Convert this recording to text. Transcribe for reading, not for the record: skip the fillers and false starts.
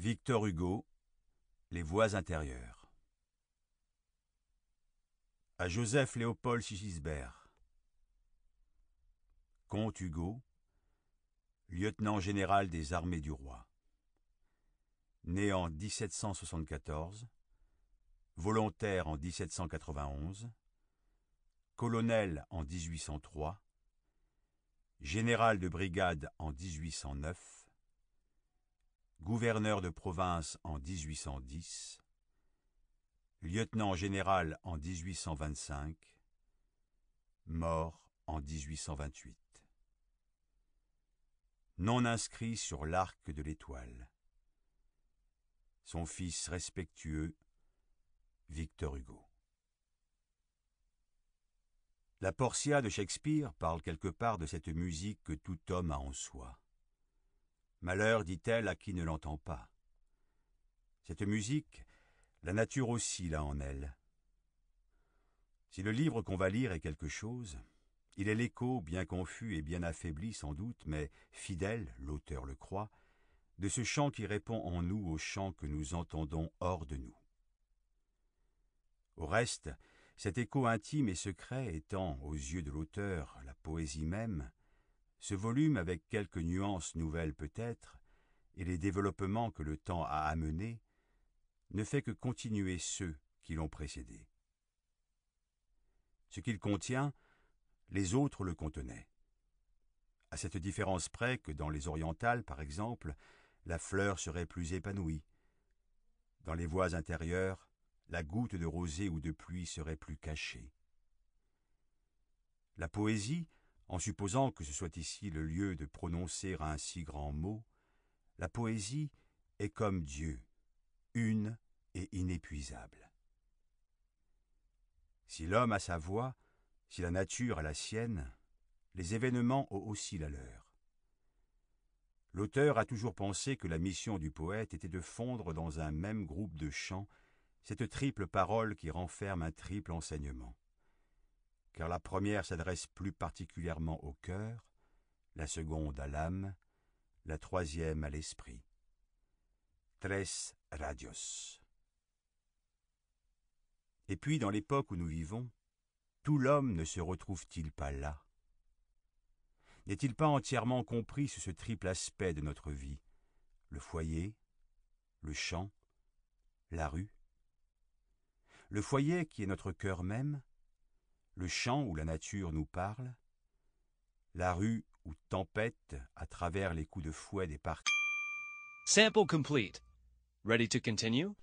Victor Hugo, Les voies intérieures. À Joseph Léopold Sigisbert. Comte Hugo, lieutenant général des armées du roi. Né en 1774, volontaire en 1791, colonel en 1803, général de brigade en 1809, gouverneur de province en 1810, lieutenant général en 1825, mort en 1828. Non inscrit sur l'arc de l'Étoile. Son fils respectueux, Victor Hugo. La Portia de Shakespeare parle quelque part de cette musique que tout homme a en soi. Malheur, dit-elle, à qui ne l'entend pas. Cette musique, la nature aussi l'a en elle. Si le livre qu'on va lire est quelque chose, il est l'écho, bien confus et bien affaibli sans doute, mais fidèle, l'auteur le croit, de ce chant qui répond en nous au chant que nous entendons hors de nous. Au reste, cet écho intime et secret étant, aux yeux de l'auteur, la poésie même, ce volume, avec quelques nuances nouvelles peut-être, et les développements que le temps a amenés, ne fait que continuer ceux qui l'ont précédé. Ce qu'il contient, les autres le contenaient. À cette différence près que dans les orientales, par exemple, la fleur serait plus épanouie. Dans les voies intérieures, la goutte de rosée ou de pluie serait plus cachée. La poésie, en supposant que ce soit ici le lieu de prononcer un si grand mot, la poésie est comme Dieu, une et inépuisable. Si l'homme a sa voix, si la nature a la sienne, les événements ont aussi la leur. L'auteur a toujours pensé que la mission du poète était de fondre dans un même groupe de chants cette triple parole qui renferme un triple enseignement. Car la première s'adresse plus particulièrement au cœur, la seconde à l'âme, la troisième à l'esprit. Tres radios. Et puis, dans l'époque où nous vivons, tout l'homme ne se retrouve-t-il pas là? N'est-il pas entièrement compris sous ce triple aspect de notre vie, le foyer, le champ, la rue? Le foyer qui est notre cœur même, le champ où la nature nous parle, la rue où tempête à travers les coups de fouet des parcs. Sample complete. Ready to continue?